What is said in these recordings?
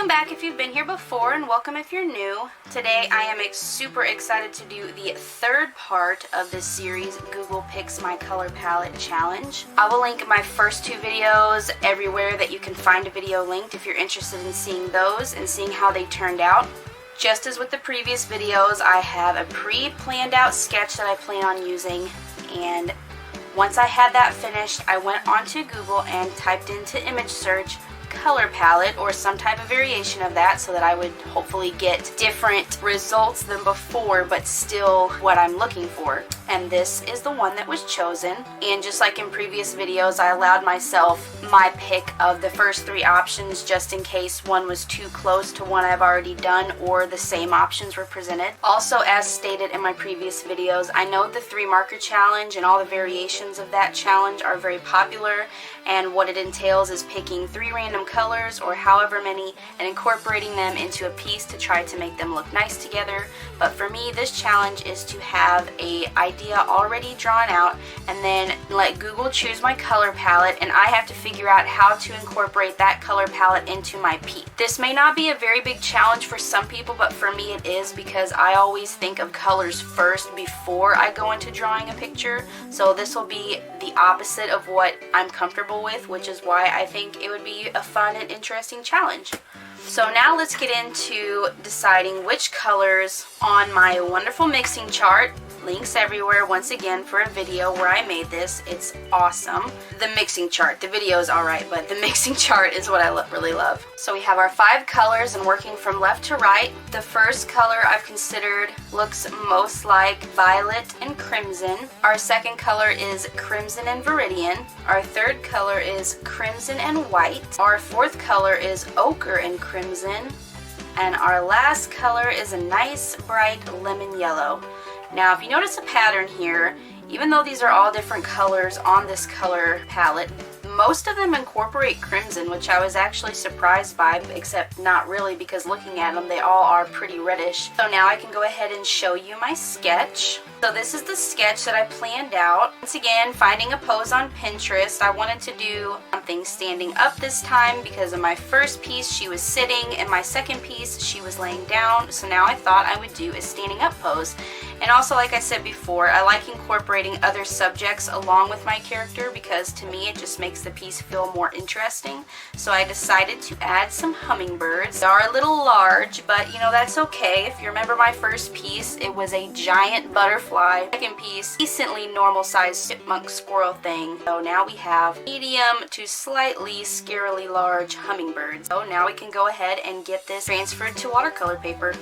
Welcome back if you've been here before, and welcome if you're new. Today I am super excited to do the third part of this series, Google Picks My Color Palette Challenge. I will link my first two videos everywhere that you can find a video linked if you're interested in seeing those and seeing how they turned out. Just as with the previous videos, I have a pre-planned out sketch that I plan on using, and once I had that finished, I went onto Google and typed into image search color palette or some type of variation of that so that I would hopefully get different results than before but still what I'm looking for. And this is the one that was chosen, and just like in previous videos, I allowed myself my pick of the first three options just in case one was too close to one I've already done or the same options were presented. Also, as stated in my previous videos, I know the 3 marker challenge and all the variations of that challenge are very popular, and what it entails is picking 3 random colors or however many and incorporating them into a piece to try to make them look nice together. But for me, this challenge is to have an idea already drawn out and then let Google choose my color palette, and I have to figure out how to incorporate that color palette into my piece. This may not be a very big challenge for some people, but for me it is, because I always think of colors first before I go into drawing a picture. So this will be the opposite of what I'm comfortable with, which is why I think it would be a fun and interesting challenge. So now let's get into deciding which colors on my wonderful mixing chart. Links everywhere once again for a video where I made this. It's awesome. The mixing chart, the video is alright, but the mixing chart is what I really love. So we have our 5 colors, and working from left to right, the first color I've considered looks most like violet and crimson. Our second color is crimson and viridian. Our third color is crimson and white. Our fourth color is ochre and crimson. And our last color is a nice bright lemon yellow. Now, if you notice a pattern here, even though these are all different colors on this color palette, most of them incorporate crimson, which I was actually surprised by, except not really, because looking at them, they all are pretty reddish. So now I can go ahead and show you my sketch. So this is the sketch that I planned out. Once again, finding a pose on Pinterest. I wanted to do something standing up this time because in my first piece she was sitting, and my second piece she was laying down. So now I thought I would do a standing up pose. And also, like I said before, I like incorporating other subjects along with my character because to me it just makes the piece feel more interesting. So I decided to add some hummingbirds. They are a little large, but you know, that's okay. If you remember my first piece, it was a giant butterfly. Second piece, decently normal sized chipmunk squirrel thing. So now we have medium to slightly scarily large hummingbirds. So now we can go ahead and get this transferred to watercolor paper.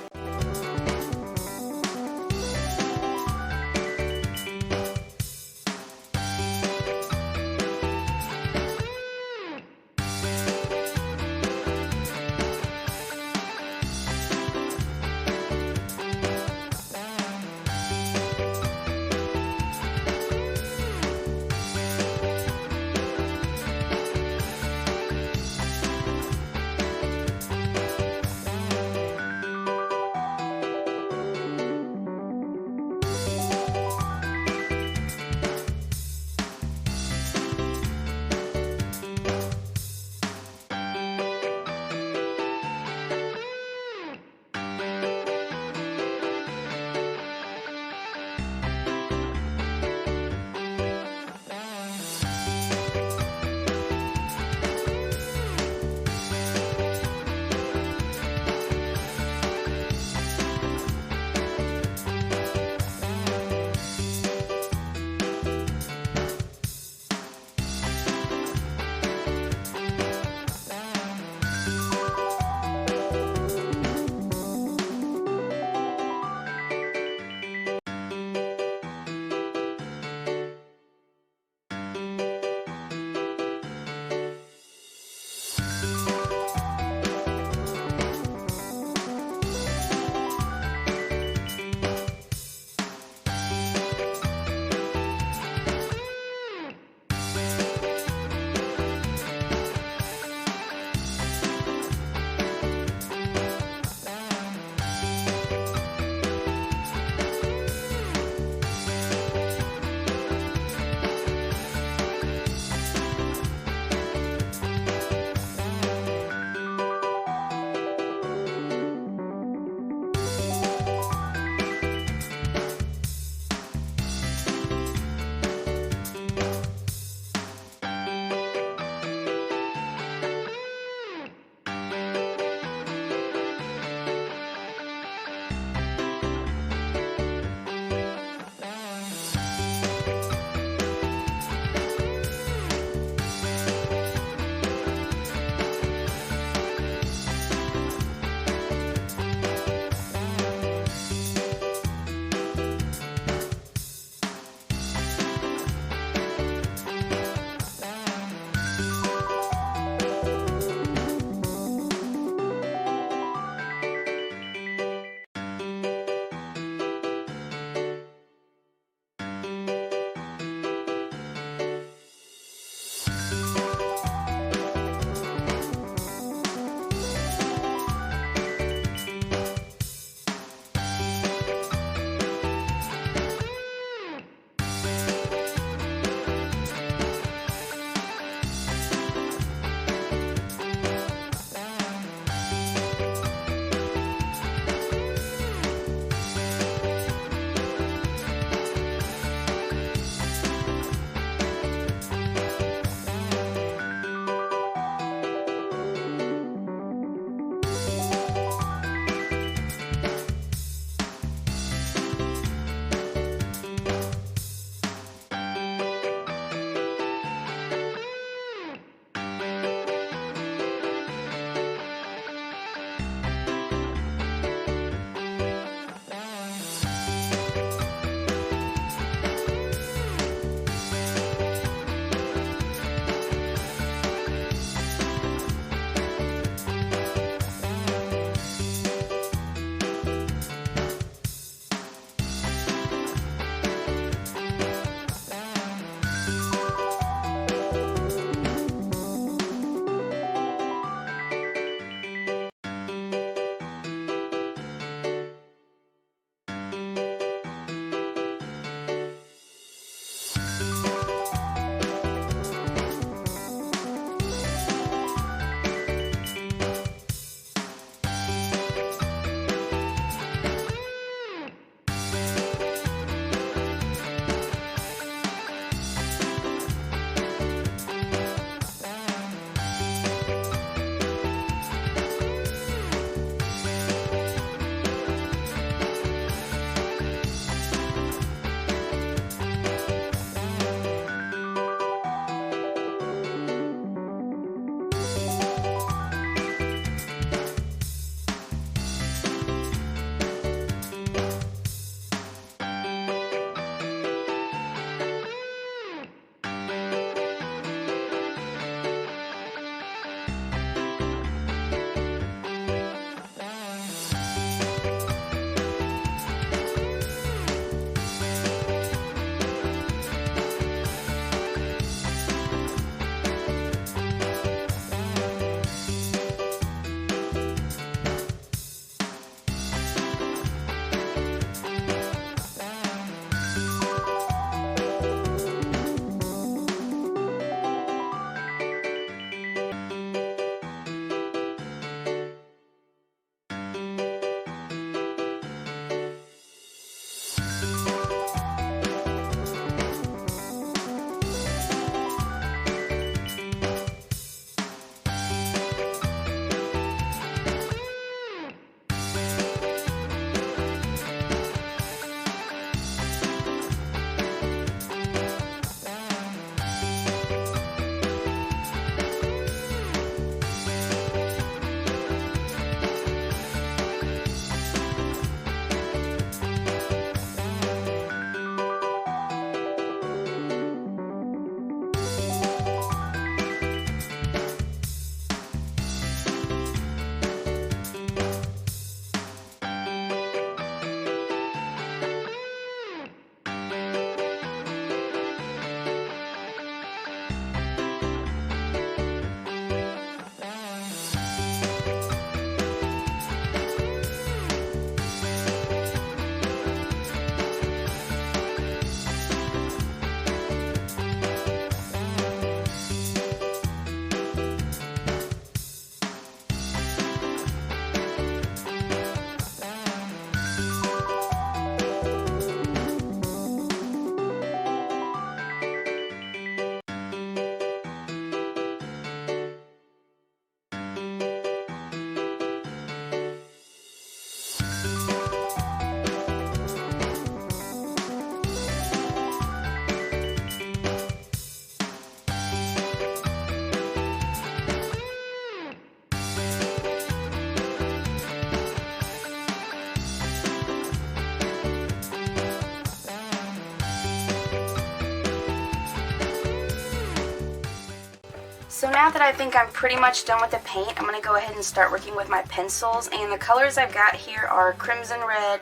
So now that I think I'm pretty much done with the paint, I'm going to go ahead and start working with my pencils. And the colors I've got here are Crimson Red,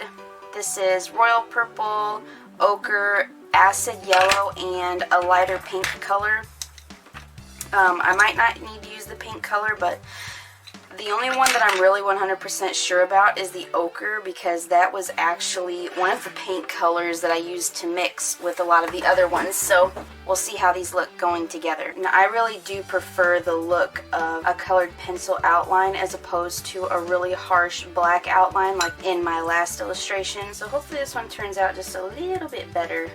this is Royal Purple, Ochre, Acid Yellow, and a lighter pink color. I might not need to use the pink color, but the only one that I'm really 100% sure about is the ochre, because that was actually one of the paint colors that I used to mix with a lot of the other ones. So we'll see how these look going together. Now, I really do prefer the look of a colored pencil outline as opposed to a really harsh black outline like in my last illustration. So hopefully this one turns out just a little bit better.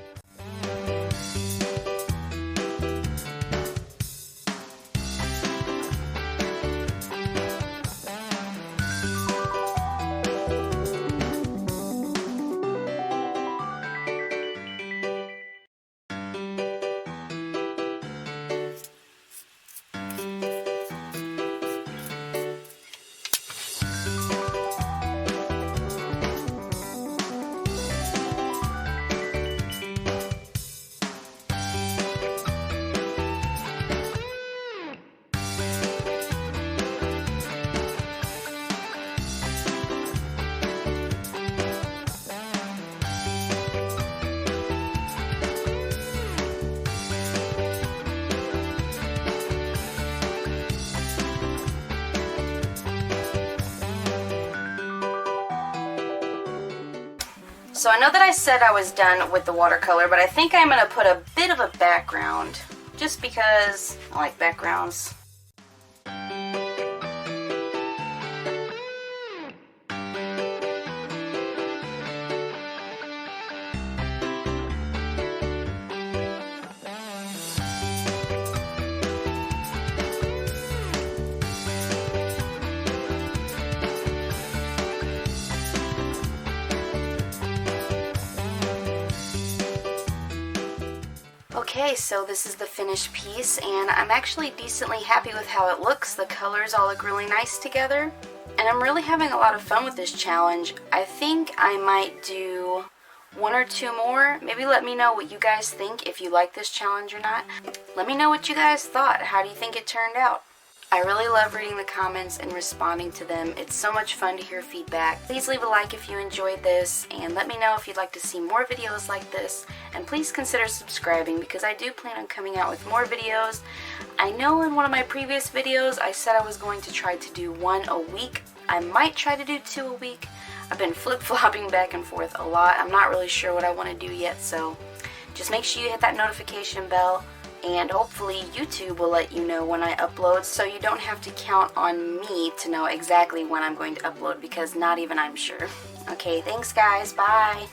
So I know that I said I was done with the watercolor, but I think I'm going to put a bit of a background, just because I like backgrounds. Okay, so this is the finished piece, and I'm actually decently happy with how it looks. The colors all look really nice together, and I'm really having a lot of fun with this challenge. I think I might do one or two more. Maybe let me know what you guys think, if you like this challenge or not. Let me know what you guys thought. How do you think it turned out? I really love reading the comments and responding to them. It's so much fun to hear feedback. Please leave a like if you enjoyed this, and let me know if you'd like to see more videos like this. And please consider subscribing, because I do plan on coming out with more videos. I know in one of my previous videos I said I was going to try to do one a week. I might try to do 2 a week. I've been flip-flopping back and forth a lot. I'm not really sure what I want to do yet, so just make sure you hit that notification bell. And hopefully YouTube will let you know when I upload, so you don't have to count on me to know exactly when I'm going to upload, because not even I'm sure. Okay, thanks guys, bye!